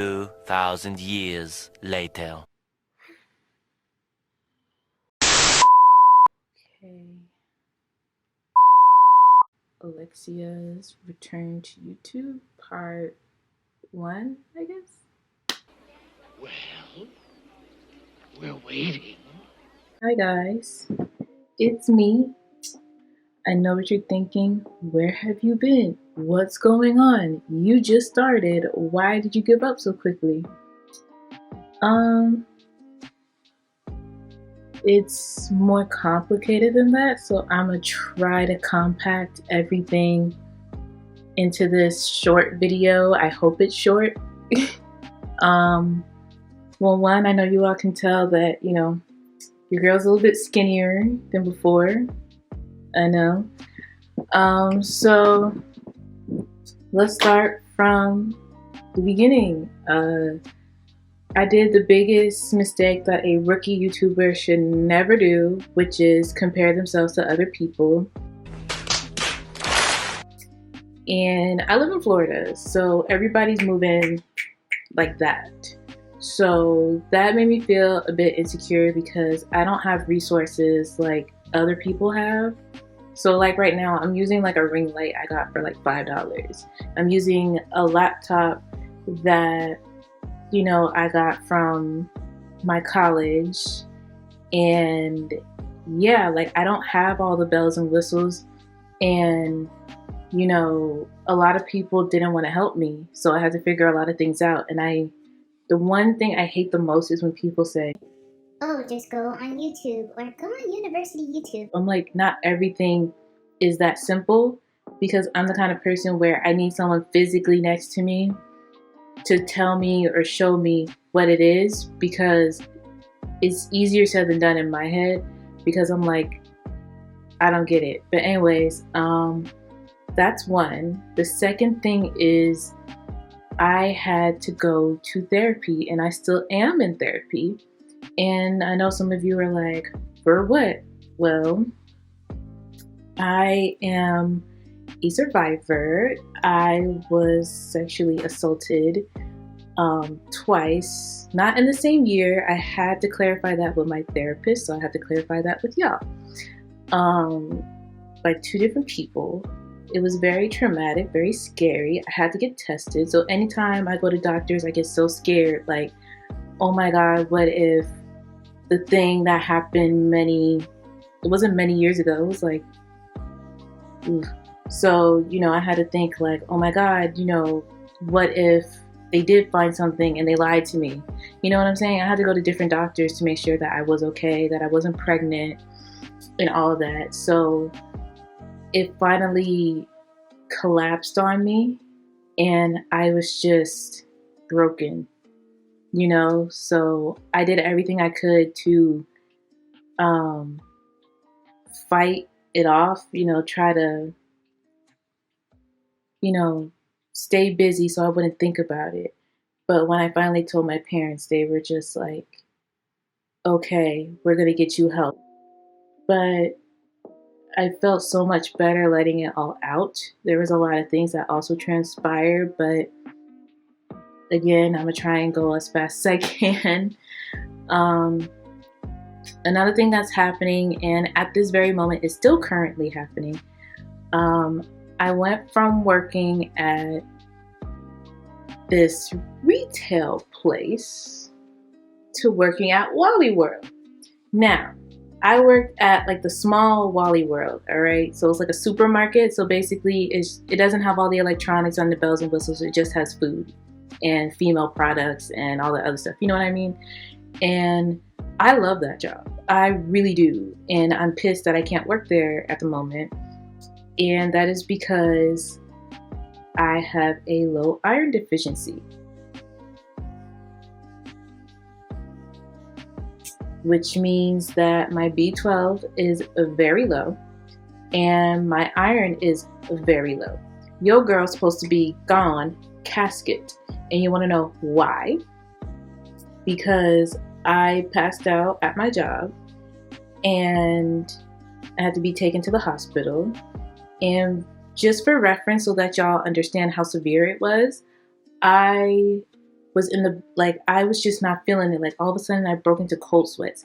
2,000 years later. Okay. Alexia's return to YouTube, part 1, I guess. Well, we're waiting. Hi guys, it's me. I know what you're thinking. Where have you been? What's going on? You just started. Why did you give up so quickly? It's more complicated than that, so I'm gonna try to compact everything into this short video. I hope it's short. Well, one, I know you all can tell that, your girl's a little bit skinnier than before. I know. So let's start from the beginning. I did the biggest mistake that a rookie YouTuber should never do, which is compare themselves to other people. And I live in Florida, so everybody's moving like that. So that made me feel a bit insecure because I don't have resources like other people have. So like right now, I'm using like a ring light I got for like $5. I'm using a laptop that, I got from my college. And yeah, like I don't have all the bells and whistles. And, a lot of people didn't want to help me. So I had to figure a lot of things out. And the one thing I hate the most is when people say, oh, just go on YouTube or go on university YouTube. I'm like, not everything is that simple, because I'm the kind of person where I need someone physically next to me to tell me or show me what it is, because it's easier said than done in my head, because I'm like, I don't get it. But anyways, that's one. The second thing is I had to go to therapy, and I still am in therapy. And I know some of you are like, for what? Well, I am a survivor. I was sexually assaulted twice, not in the same year. I had to clarify that with my therapist, so I had to clarify that with y'all. By two different people. It was very traumatic, very scary. I had to get tested. So anytime I go to doctors, I get so scared, like, oh my God, what if the thing that happened it wasn't many years ago, it was like, oof. So, I had to think like, oh my God, what if they did find something and they lied to me? You know what I'm saying? I had to go to different doctors to make sure that I was okay, that I wasn't pregnant and all of that. So it finally collapsed on me and I was just broken, so I did everything I could to fight it off, try to, stay busy so I wouldn't think about it. But when I finally told my parents, they were just like, okay, we're gonna get you help. But I felt so much better letting it all out. There was a lot of things that also transpired, but again, I'm gonna try and go as fast as I can. Another thing that's happening, and at this very moment is still currently happening, I went from working at this retail place to working at Wally World. Now, I worked at like the small Wally World, all right? So it's like a supermarket. So basically it doesn't have all the electronics on the bells and whistles. It just has food and female products and all the other stuff. You know what I mean? And I love that job. I really do. And I'm pissed that I can't work there at the moment. And that is because I have a low iron deficiency, which means that my B12 is very low and my iron is very low. Your girl's supposed to be gone, casket. And you want to know why? Because I passed out at my job and I had to be taken to the hospital. And just for reference, so that y'all understand how severe it was, I was in the, like, I was just not feeling it. Like, all of a sudden I broke into cold sweats.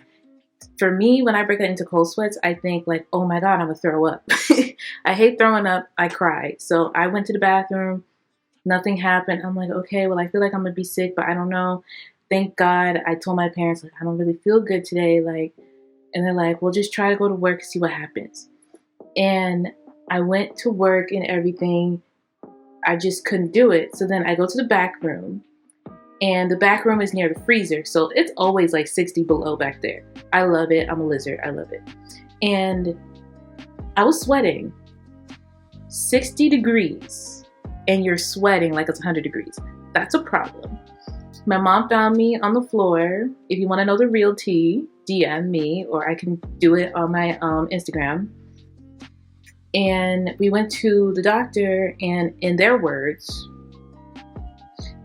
For me, when I break into cold sweats, I think like, oh my God, I'm gonna throw up. I hate throwing up. I cry. So I went to the bathroom. Nothing happened. I'm like, okay, well, I feel like I'm gonna be sick, but I don't know. Thank God I told my parents, like, I don't really feel good today. Like, and they're like, well, just try to go to work and see what happens. And I went to work and everything. I just couldn't do it. So then I go to the back room, and the back room is near the freezer. So it's always like 60 below back there. I love it. I'm a lizard. I love it. And I was sweating 60 degrees, and you're sweating like it's 100 degrees. That's a problem. My mom found me on the floor. If you want to know the real tea, DM me, or I can do it on my Instagram. And we went to the doctor, and in their words,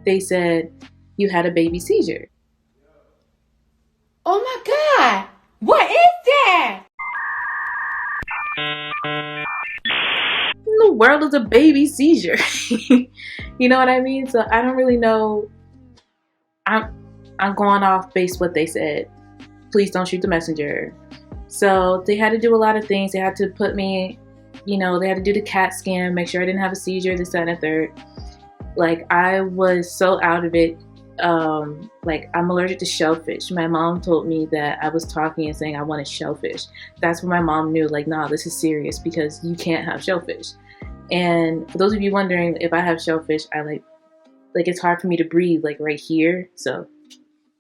they said, you had a baby seizure. Oh my God, what is that? In the world is a baby seizure? You know what I mean? So I don't really know. I'm going off based what they said. Please don't shoot the messenger. So they had to do a lot of things. They had to put me, they had to do the CAT scan, make sure I didn't have a seizure, this, that, and the third. Like, I was so out of it. Like, I'm allergic to shellfish. My mom told me that I was talking and saying I wanted shellfish. That's when my mom knew, like, nah, this is serious because you can't have shellfish. And for those of you wondering, if I have shellfish, I like it's hard for me to breathe, like right here. So,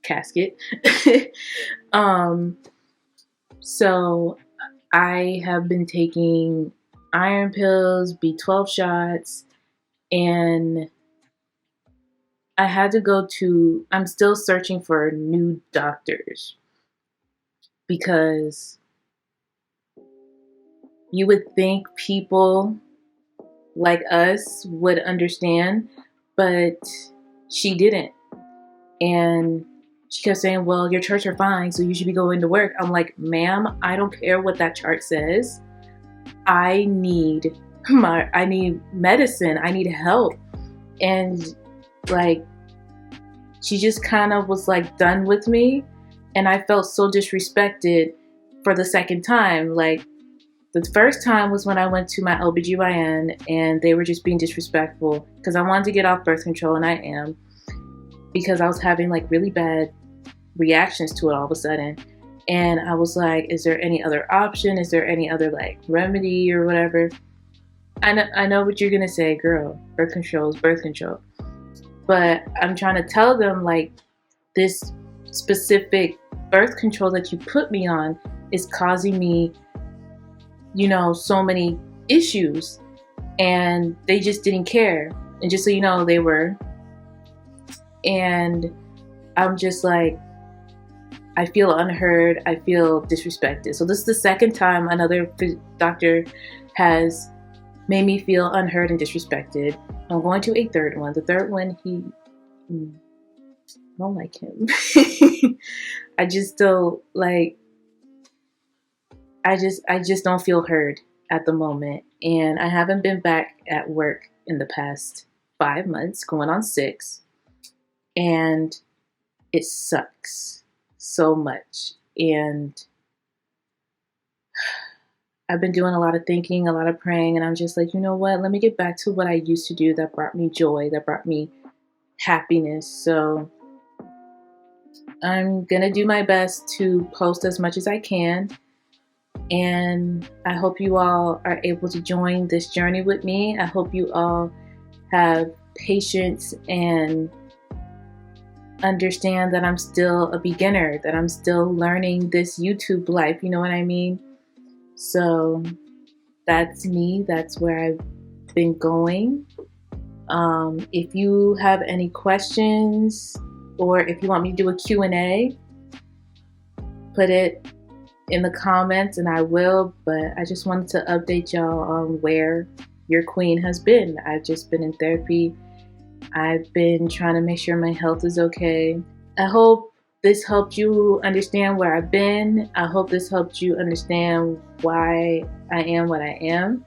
casket. So I have been taking iron pills, B12 shots, and I had to go to, I'm still searching for new doctors because you would think people like us would understand, but she didn't. And she kept saying, well, your charts are fine, so you should be going to work. I'm like, ma'am, I don't care what that chart says. I need medicine. I need help. And like, she just kind of was like done with me. And I felt so disrespected for the second time. Like, the first time was when I went to my OBGYN and they were just being disrespectful because I wanted to get off birth control, and I am, because I was having like really bad reactions to it all of a sudden. And I was like, is there any other option? Is there any other like remedy or whatever? I know what you're gonna say, girl, birth control is birth control. But I'm trying to tell them, like, this specific birth control that you put me on is causing me, so many issues. And they just didn't care. And just so you know, they were. And I'm just like, I feel unheard. I feel disrespected. So this is the second time another doctor has made me feel unheard and disrespected. I'm going to a third one. The third one, I don't like him. I just don't like, I just don't feel heard at the moment. And I haven't been back at work in the past 5 months, going on 6. And it sucks so much. And I've been doing a lot of thinking, a lot of praying, and I'm just like, you know what? Let me get back to what I used to do that brought me joy, that brought me happiness. So I'm going to do my best to post as much as I can. And I hope you all are able to join this journey with me. I hope you all have patience and understand that I'm still a beginner, that I'm still learning this YouTube life. You know what I mean? So that's me. That's where I've been going. If you have any questions, or if you want me to do a Q&A, put it in the comments and I will. But I just wanted to update y'all on where your queen has been. I've just been in therapy. I've been trying to make sure my health is okay. I hope this helped you understand where I've been. I hope this helped you understand why I am what I am.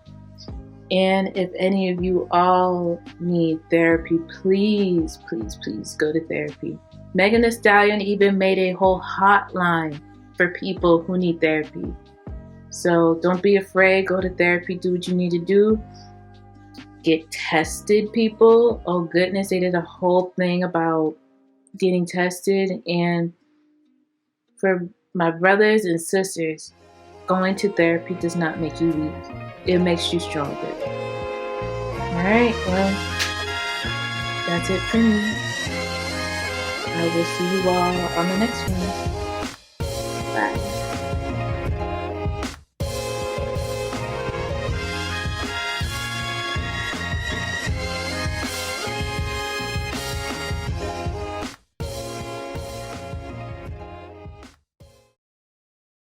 And if any of you all need therapy, please, please, please go to therapy. Megan Thee Stallion even made a whole hotline for people who need therapy. So don't be afraid. Go to therapy. Do what you need to do. Get tested, people. Oh goodness, they did a whole thing about getting tested. And for my brothers and sisters, going to therapy does not make you weak. It makes you stronger. Alright, well, that's it for me. I will see you all on the next one. Bye.